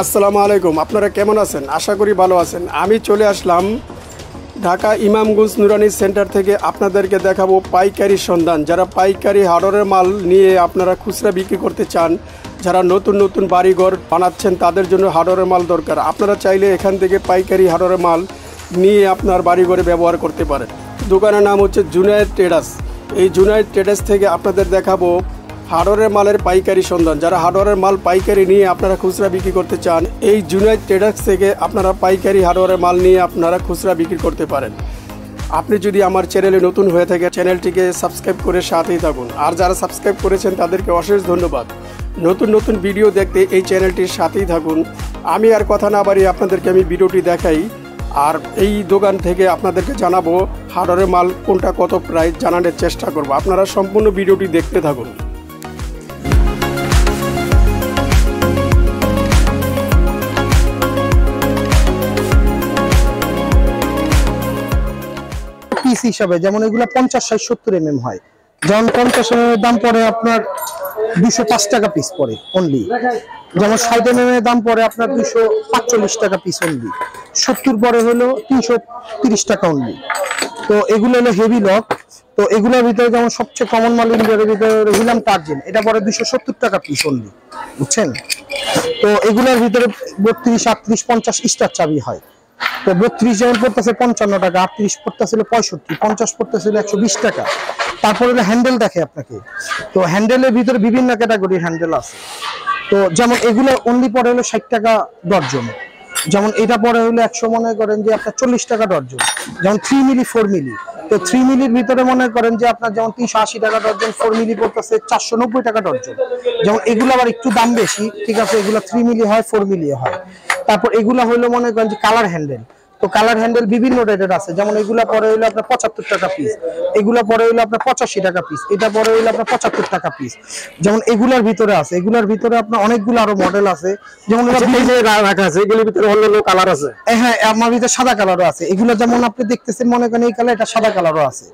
আসসালামু আলাইকুম, আপনারা কেমন আছেন? আশা করি ভালো আছেন। আমি চলে আসলাম ঢাকা ইমামগঞ্জ নুরানি সেন্টার থেকে। আপনাদেরকে দেখাবো পাইকারি সন্ধান। যারা পাইকারি হার্ডওয়্যারের মাল নিয়ে আপনারা খুচরা বিক্রি করতে চান, যারা নতুন নতুন বাড়িঘর বানাচ্ছেন, তাদের জন্য হার্ডওয়্যারের মাল দরকার। আপনারা চাইলে এখান থেকে পাইকারি হার্ডওয়্যারের মাল নিয়ে আপনার বাড়িঘরে ব্যবহার করতে পারেন। দোকানের নাম হচ্ছে জুনায়েদ ট্রেডার্স। এই জুনায়েদ ট্রেডার্স থেকে আপনাদের দেখাবো হার্ডওয়্যারের মালের পাইকারি সন্ধান। যারা হার্ডওয়্যারের মাল পাইকারি নিয়ে আপনারা খুচরা বিক্রি করতে চান, এই জুনায়েদ ট্রেডার্স থেকে আপনারা পাইকারি হার্ডওয়্যারের মাল নিয়ে আপনারা খুচরা বিক্রি করতে পারেন। আপনি যদি আমার চ্যানেলে নতুন হয়ে থাকে, চ্যানেলটিকে সাবস্ক্রাইব করে সাথেই থাকুন। আর যারা সাবস্ক্রাইব করেছেন তাদেরকে অশেষ ধন্যবাদ। নতুন নতুন ভিডিও দেখতে এই চ্যানেলটির সাথেই থাকুন। আমি আর কথা না বাড়িয়ে আপনাদেরকে আমি ভিডিওটি দেখাই। আর এই দোকান থেকে আপনাদেরকে জানাবো হার্ডওয়্যারের মাল কোনটা কত প্রাইস জানানোর চেষ্টা করব। আপনারা সম্পূর্ণ ভিডিওটি দেখতে থাকুন। পিস হিসাবে যেমন এগুলো 50-60-70 হয়, যেমন 50 এর দাম পড়ে আপনার 205 টাকা পিস পড়ে অনলি। যেমন 60 এর দাম পড়ে আপনার 245 টাকা পিস অনলি। 70 পরে হলো 330 টাকা অনলি। তো এগুলো হলো হেভি লক। তো এগুলোর ভিতরে যেমন সবচেয়ে কমন মাল ইন্ডিয়ার ভিতরে হিলাম টার্জেন, এটা পরে 270 টাকা পিস অনলি, বুঝছেন? তো এগুলোর ভিতরে 32, 38, 50 স্টার চাবি হয়। তো 32 যেমন পড়তেছে 55 টাকা, 38 পড়তেছিল 65, 50 পড়তেছিল 120 টাকা। তারপরে হ্যান্ডেল দেখে আপনাকে। তো হ্যান্ডেলের ভিতরে বিভিন্ন ক্যাটাগরির হ্যান্ডেল আছে। তো যেমন এগুলো অনলি পড়ে হলো 60 টাকা ডর্জন। যেমন এটা পড়ে হলো 100, মনে করেন যে আপনার 40 টাকা ডর্জন। যেমন 3 মিলি 4 মিলি, তো 3 মিলির ভিতরে মনে করেন যে আপনার যেমন 380 টাকা ডর্জন, 4 মিলি পড়তেছে 490 টাকা ডর্জন। যেমন এগুলো আবার একটু দাম বেশি, ঠিক আছে, এগুলো 3 মিলি হয়, 4 মিলি হয়। তারপর এগুলা হইলো মনে করেন যে কালার হ্যান্ডেল। তো কালার হ্যান্ডেল বিভিন্ন রেটের আছে। যেমন এগুলা পরে হইলো আপনার 75 টাকা পিস, এগুলা পরে হইলো আপনার 85 টাকা পিস, এটা পরে হইলো আপনার 75 টাকা পিস। যেমন এগুলার ভিতরে আছে, এগুলার ভিতরে আপনার অনেকগুলো আরো মডেল আছে। যেমন এই যে রাখা আছে, এগুলোর ভিতরে অন্য কালার আছে। হ্যাঁ, আমার ভিতরে সাদা কালারও আছে। এগুলা যেমন আপনি দেখতেছেন, মনে করেন এই কালার, এটা সাদা কালারও আছে।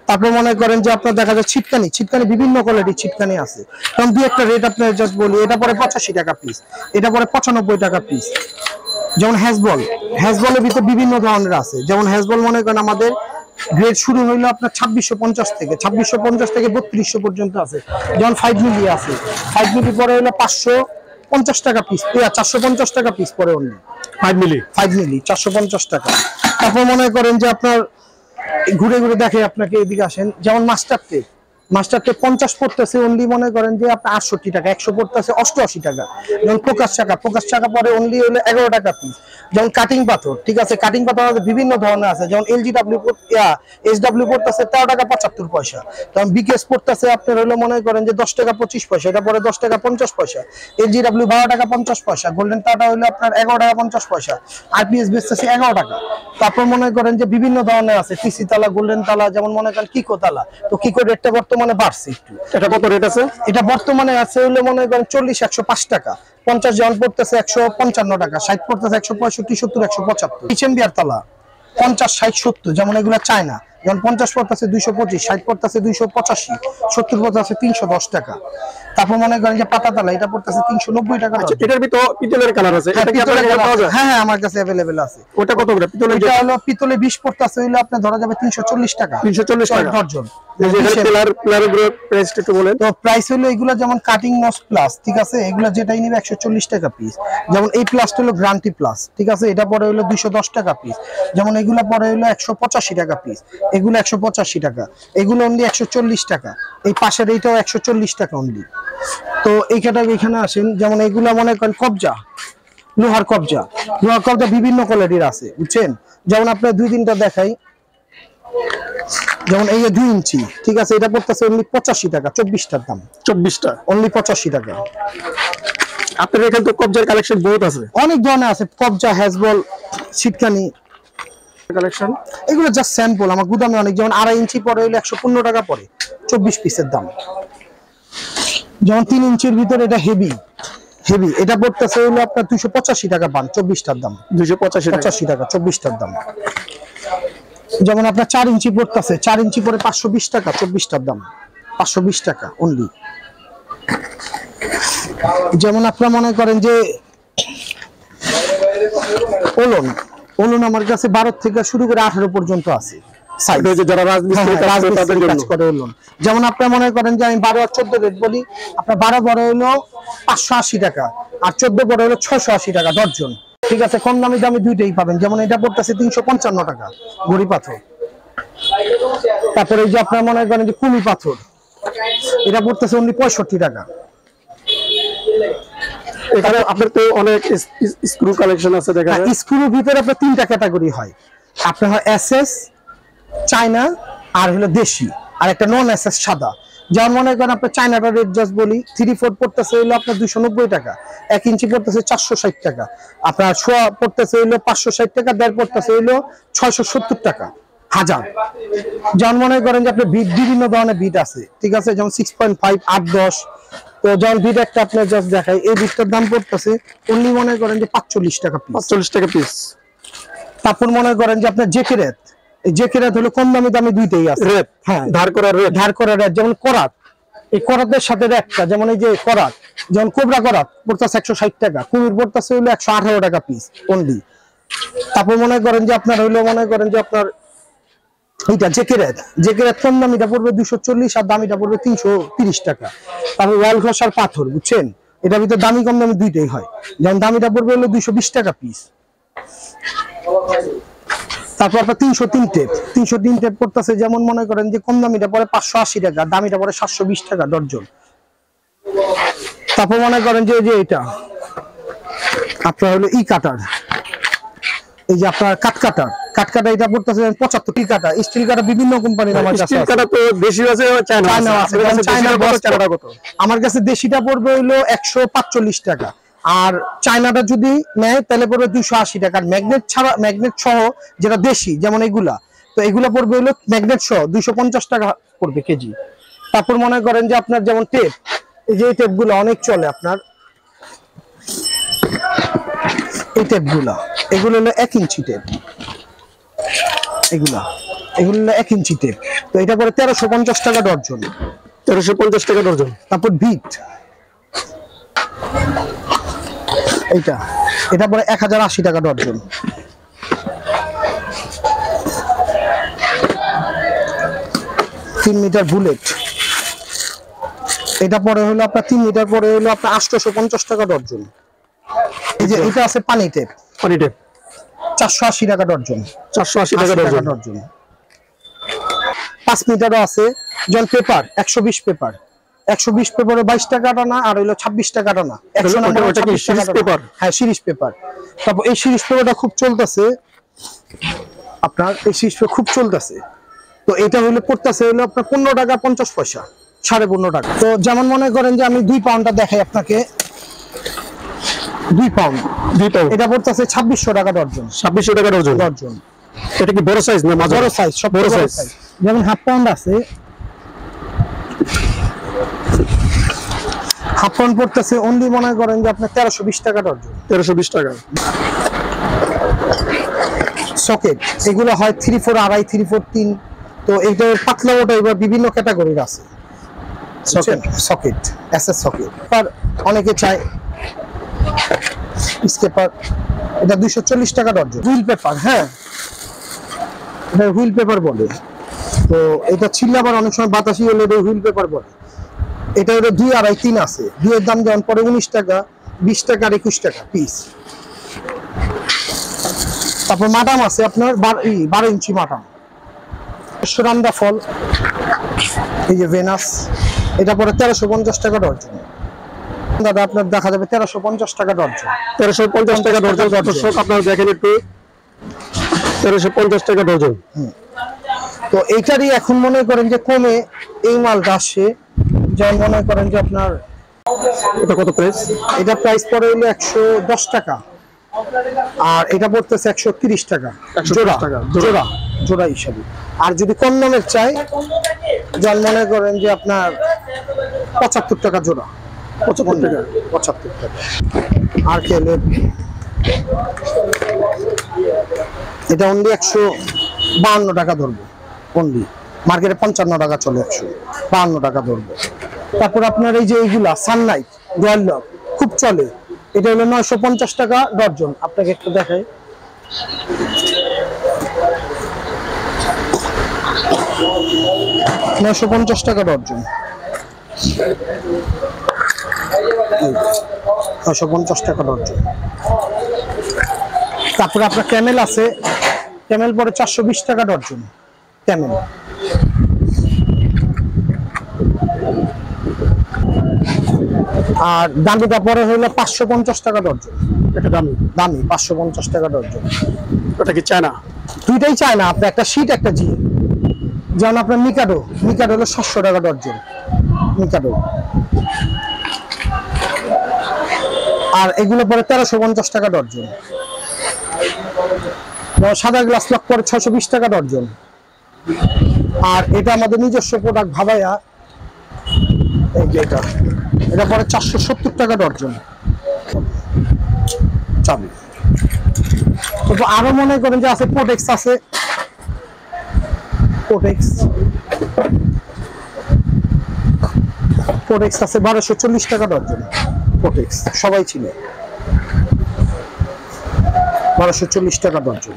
তারপর মনে করেন যে আপনার দেখা যায় ছিটকানি, ছিটকানি বিভিন্ন কোয়ালিটির ছিটকানি আছে। কারণ দুই একটা রেট আপনার জাস্ট বলি, এটা পরে 85 টাকা পিস, এটা পরে 95 টাকা পিস। যেমন হ্যাজবল, হ্যাজবলের ভিতরে বিভিন্ন ধরনের আছে। যেমন হ্যাজবল মনে করেন আমাদের গ্রেড শুরু হইলো আপনার 2650 থেকে, 2650 থেকে 3200 পর্যন্ত আছে। যেমন 5 মিলি আছে, 5 মিলি পরে হইলো 550 টাকা পিস, 450 টাকা পিস পরে অনলি 5 মিলি, 5 মিলি 450 টাকা। তারপর মনে করেন যে আপনার ঘুরে ঘুরে দেখে আপনাকে, এদিকে আসেন। যেমন মাস্টার টেপ, মাস্টার টেপ 50 পড়তেছে অনলি মনে করেন যে আপনার 68 টাকা, 100 পড়তেছে 88 টাকা। যেমন প্রকাশ চাকা, প্রকাশ চাকা পরে অনলি হলো 11 টাকা পিস। যেমন কাটিং পাথর, ঠিক আছে, কাটিং পাথর বিভিন্ন ধরনের আছে। যেমন এলজিডব্লিউ এসডব্লিউ পড়তেছে 13 টাকা 75 পয়সা। যেমন বিকেএস পড়তেছে আপনার হলো মনে করেন যে 10 টাকা 25 পয়সা, এটা পরে 10 টাকা 50 পয়সা। এলজিডব্লিউ 12 টাকা 50 পয়সা। গোল্ডেন টাটা হলো আপনার 11 টাকা 50 পয়সা। আরপিএস বেচতেছে 11 টাকা। তারপর মনে করেন যে বিভিন্ন ধরনের আছে, টিসি তালা, গোল্ডেন তালা, যেমন মনে করেন কিকো তালা। তো কিকো রেটটা বর্তমানে বাড়ছে একটু। এটা কত রেট আছে? এটা বর্তমানে আছে হলো মনে করেন 40, 105 টাকা। 50 যেমন পড়তেছে 155 টাকা, 60 পড়তেছে 165, 70, 175। কিচেনবিয়ার তালা 50, 60, 70, যেমন এগুলো চায়না। যেমন 50 পড়তেছে 225, 60 পড়তেছে 285, 70 পড়তেছে 310 টাকা। তারপর মনে করেন যে পাতা তালা, এটা পড়তেছে 390 টাকা। এটার ভিতর পিতলের কালার আছে, এটা কি আপনার কাছে পাওয়া যায়? হ্যাঁ হ্যাঁ, আমার কাছে अवेलेबल আছে। ওটা কত করে পিতলের? এটা হলো পিতলে 20 পড়তেছে হলো আপনার ধরা যাবে 340 টাকা, 340 টাকা ডজন। প্রাইসটা একটু বলেন তো। প্রাইস হলো এগুলা যেমন কাটিং মস প্লাস, ঠিক আছে, এগুলা যেটাই নিবে 140 টাকা পিস। যেমন এই প্লাসটা হলো গ্যারান্টি প্লাস, ঠিক আছে, এটা পরে হলো 210 টাকা পিস। যেমন এগুলা পরে হলো 185 টাকা পিস, এগুলো 185 টাকা, এগুলো অনলি 140 টাকা। এই পাশের এইটাও 140 টাকা অনলি। তো এইখানে এখানে আসেন, যেমন এগুলা মনে করেন কবজা, লোহার কবজা, লোহার কবজা বিভিন্ন কোয়ালিটির আছে, বুঝছেন? যেমন আপনার 2-3টা দেখাই। যেমন এই 2 ইঞ্চি, ঠিক আছে, এটা পড়তেছে অনলি 85 টাকা, 24টার দাম, 24টা অনলি 85 টাকা। আপনার এখানে তো কবজার কালেকশন বহুত আছে, অনেক ধরনের আছে, কবজা, হ্যাজবল, ছিটকানি কালেকশন। এগুলো জাস্ট স্যাম্পল, আমার গুদামে অনেক। যেমন 2.5 ইঞ্চি পরে হইলো 115 টাকা পড়ে, 24 পিসের দাম। যেমন 3 ইঞ্চির ভিতরে এটা হেভি, হেভি এটা পড়তেছে হইলো আপনার 285 টাকা পান, 24টার দাম, 285 টাকা 24টার দাম। যেমন আপনার 4 ইঞ্চি পড়তেছে, 4 ইঞ্চি পরে 520 টাকা, 24টার দাম, 520 টাকা অনলি। যেমন আপনারা মনে করেন যে ওলন ওলন আমার কাছে 12 থেকে শুরু করে 18 পর্যন্ত আছে সাইজ। যারা রাজমিস্ত্রি তাদের কাজ করে ওলন, যেমন আপনি মনে করেন যে আমি 12 আর 14 রেট বলি, আপনার 12 বড় হলো 580 টাকা আর 14 বড় হলো 680 টাকা দর্জন। ঠিক আছে, কম দামি দামি দুইটাই পাবেন। যেমন এটা পড়তেছে 355 টাকা গড়ি পাথর। তারপরে এই যে আপনার মনে করেন যে কুমি পাথর, এটা পড়তেছে অনলি 65 টাকা। এখানে আপনার তো অনেক স্ক্রু কালেকশন আছে দেখা যায়। স্ক্রুর ভিতরে আপনার 3টা ক্যাটাগরি হয়, আপনার হয় এসএস, চায়না আর হলো দেশি, আর একটা নন এসএস সাদা। যেমন মনে করেন আপনার চায়নাটা রেট জাস্ট বলি 3/4 পড়তেছে হলো আপনার 290 টাকা, 1 ইঞ্চি পড়তেছে 460 টাকা, আপনার সোয়া পড়তেছে হলো 560 টাকা, দেড় পড়তেছে হলো 670 টাকা হাজার। যেমন মনে করেন যে আপনার বিট বিভিন্ন ধরনের বিট আছে, ঠিক আছে, যেমন 6.5, 8, 10। তো যেমন বিট একটা আপনার জাস্ট দেখাই, এই বিটটার দাম পড়তেছে অনলি মনে করেন যে 45 টাকা পিস। 45 টাকা পিস। তারপর মনে করেন যে আপনার জেকেরেত, এই জেকেরেত হলো কম দামি দামি দুইটাই আছে। রেট, হ্যাঁ, ধার করা রেট। যেমন করাত, এই করাতের সাথে একটা, যেমন এই যে করাত, যেমন কোবরা করাত পড়তেছে 160 টাকা, কুমির পড়তেছে হলো 118 টাকা পিস অনলি। তারপর মনে করেন যে আপনার হইলো মনে করেন যে আপনার এইটা জেকেরেত কম দামিটা পড়বে 240 আর দামিটা পড়বে 330 টাকা। তারপর ওয়াল ঘষার পাথর, বুঝছেন, এটার ভিতরে দামি কম দামি দুইটাই হয়। যেমন দামিটা পড়বে হলো 220 টাকা পিস। তারপর আপনার 303 টেপ পড়তেছে, যেমন মনে করেন যে কম দামিটা পড়ে 580 টাকা, দামিটা পড়ে 720 টাকা দর্জন। তারপর মনে করেন যে এটা আপনার হলো কাটার, এই যে আপনার কাটকাটা এটা পড়তেছে 75 কাটা। স্টিল কাটা বিভিন্ন কোম্পানির আমার কাছে আছে। কাটা তো বেশি আছে, চায়না আছে। আমার কাছে দেশিটা পড়বে হলো 145 টাকা, আর চায়নাটা যদি নেয় তাহলে পড়বে 280 টাকা। আর ম্যাগনেট ছাড়া, ম্যাগনেট সহ যেটা দেশি, যেমন এগুলা, তো এগুলা পড়বে হলো ম্যাগনেট সহ 250 টাকা পড়বে কেজি। তারপর মনে করেন যে আপনার যেমন টেপ, এই যে টেপগুলো অনেক চলে আপনার, এই টেপগুলা, এগুলো হলো 1 ইঞ্চি টেপ, এগুলো হলো 1 ইঞ্চি টেপ। তো এটা পরে 1350 টাকা দর্জন। 1350 টাকা দর্জন। তারপর বিট, এটা পরে 1080 টাকা দর্জন। তিন মিটার বুলেট, এটা পরে হলো আপনার 3 মিটার পরে হলো আপনার 850 টাকা দর্জন। এই যে এটা আছে পানি টেপ 480 টাকা দর্জন। 480 টাকা দর্জন। 5 মিটারও আছে। জল পেপার 120 পেপার, 120 পেপারে 22 টাকা টানা, আর হইলো 26 টাকা টানা। 100 নম্বর পেপার, হ্যাঁ সিরিজ পেপার। তারপর এই সিরিজ পেপারটা খুব চলতেছে আপনার, এই সিরিজ পেপার খুব চলতেছে। তো এটা হইলো পড়তেছে হইলো আপনার 15 টাকা 50 পয়সা, 15.5 টাকা। তো যেমন মনে করেন যে আমি 2 পাউন্ডটা দেখাই আপনাকে, 2 পাউন্ড এটা পড়তেছে 2600 টাকা দর্জন। 2600 টাকা দর্জন। এটা কি বড় সাইজ না মাঝারি? বড় সাইজ, সব বড় সাইজ। যেমন হাফ পাউন্ড আছে, হাফ পাউন্ড পড়তেছে অনলি মনে করেন যে আপনার 1320 টাকা দর্জন। 1320 টাকা। সকেট, এগুলো হয় 3/4 আড়াই, 3/4 3। তো এইটা পাতলা ওটা এবার বিভিন্ন ক্যাটাগরির আছে। সকেট এসএস সকেট আর অনেকে চায় স্কেপার, এটা 240 টাকা দর্জন। হুইল পেপার, হ্যাঁ এটা হুইল পেপার বলে। তো এটা ছিল আবার অনেক সময় বাতাসি হলে হুইল পেপার বলে। এটা হলো 2, আড়াই, 3 আছে। 2 এর দাম যেমন পরে 19 টাকা, 20 টাকা, আর 21 টাকা পিস। তারপর মাটাম আছে আপনার 12 ইঞ্চি মাটাম। সুরান্দা ফল, এই যে ভেনাস, এটা পরে 1350 টাকা দর্জন। দাদা আপনার দেখা যাবে 1350 টাকা দর্জন। 1350 টাকা দর্জন। দর্শক আপনারা দেখেন একটু, 1350 টাকা দর্জন। তো এইটারই এখন মনে করেন যে কমে এই মালটা আসছে, যেমন মনে করেন যে আপনার এটা কত প্রাইস? এটা প্রাইস পড়ে হলো 110 টাকা, আর এটা পড়তেছে 130 টাকা জোড়া হিসাবে। আর যদি কম দামের চাই, যেমন মনে করেন যে আপনার 75 টাকা জোড়া। 75 টাকা। আর কেলে এটা অনলি 152 টাকা ধরবো, অনলি মার্কেটে 55 টাকা চলে, 152 টাকা ধরবো। তারপর আপনার এই যে এইগুলা সানলাইট রয়্যাল লক খুব চলে, এটা হলো 950 টাকা ডর্জন। আপনাকে একটু দেখাই, 950 টাকা ডর্জন, 950 টাকা ডর্জন। তারপরে আপনার ক্যামেল আছে, ক্যামেল পরে 420 টাকা ডর্জন ক্যামেল। আর দামিটা পরে হলো 550 টাকা ডর্জন। এটা দামি, দামি 550 টাকা ডর্জন। ওটা কি চায়না? দুইটাই চায় না আপনার, একটা শীট একটা জি। যেমন আপনার মিকাডো, মিকাডো হলো 700 টাকা ডর্জন মিকাডো। আর এগুলো পরে 1350 টাকা ডর্জন। সাদা গ্লাস লক পরে 620 টাকা ডর্জন। আর এটা আমাদের নিজস্ব প্রোডাক্ট ভাবাইয়া, এই যে এটা পরে 470 টাকা ডর্জন চাবি। তো আরো মনে করেন যে আছে প্রোটেক্স আছে, প্রোটেক্স আছে 1240 টাকা ডর্জন। প্রোটেক্স সবাই ছিল 1240 টাকা ডর্জন।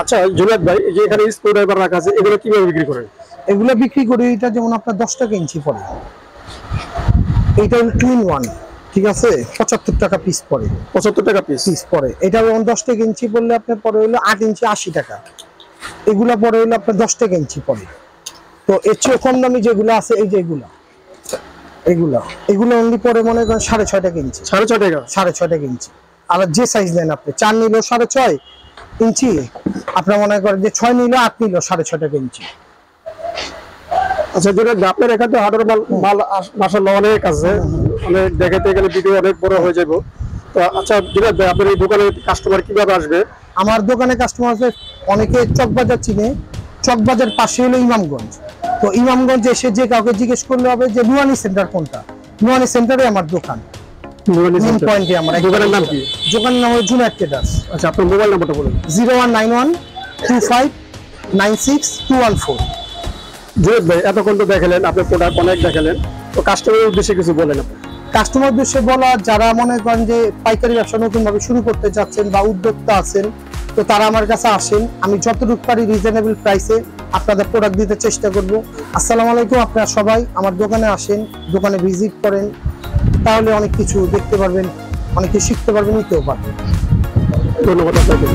আচ্ছা জুনায়েদ ভাই, এই যে এখানে স্ক্রু ড্রাইভার রাখা আছে, এগুলো কিভাবে বিক্রি করেন? এগুলো বিক্রি করি, এটা যেমন আপনার 10 টাকা ইঞ্চি পড়ে, এইটা হলো 2 in 1, ঠিক আছে, 75 টাকা পিস পড়ে, 75 টাকা পিস পড়ে। এটা যেমন 10 টাকা ইঞ্চি পড়লে আপনার পরে হলো 8 ইঞ্চি 80 টাকা, এগুলা পরে হলো আপনার 10 টাকা ইঞ্চি পড়ে। তো এর চেয়ে কম দামি যেগুলো আছে, এই যে এগুলো অনলি পরে মনে করেন 6.5 টাকা ইঞ্চি, 6.5 টাকা, 6.5 টাকা ইঞ্চি। আর যে সাইজ নেন আপনি, 4 নিলেও 6.5 ইঞ্চি, আপনার মনে করেন যে 6 নিলেও 8 নিলেও 6.5 টাকা ইঞ্চি। আচ্ছা জুনায়েদ ভাই, আপনার এখানে হার্ডওয়্যার মাল মাশাআল্লাহ অনেক আছে, অনেক দেখাতে গেলে ভিডিও অনেক বড় হয়ে যাবে। তো আচ্ছা জুনায়েদ ভাই, আপনার এই দোকানে কাস্টমার কিভাবে আসবে? আমার দোকানে কাস্টমার আছে অনেকে চকবাজার চিনে, চকবাজার পাশে হলো ইমামগঞ্জ। তো ইমামগঞ্জ এসে যে কাউকে জিজ্ঞেস করলে হবে যে নুয়ানি সেন্টার কোনটা, নুয়ানি সেন্টারে আমার দোকান, মেইন পয়েন্টে আমার দোকানের নাম কি? দোকানের নাম হলো জুনায়েদ ট্রেডার্স। আচ্ছা আপনার মোবাইল নাম্বারটা বলুন। 019125962214। জুনায়েদ ভাই, এতক্ষণ তো দেখালেন, আপনার প্রোডাক্ট অনেক দেখালেন, তো কাস্টমারের উদ্দেশ্যে কিছু বলেন আপনি। কাস্টমার উদ্দেশ্যে বলা, যারা মনে করেন যে পাইকারি ব্যবসা নতুন ভাবে শুরু করতে চাচ্ছেন বা উদ্যোক্তা আছেন, তো তারা আমার কাছে আসেন, আমি যতটুকু পারি রিজনেবল প্রাইসে আপনাদের প্রোডাক্ট দিতে চেষ্টা করব। আসসালামু আলাইকুম, আপনারা সবাই আমার দোকানে আসেন, দোকানে ভিজিট করেন, তাহলে অনেক কিছু দেখতে পারবেন, অনেক কিছু শিখতে পারবেন, নিতেও পারবেন। ধন্যবাদ আপনাকে।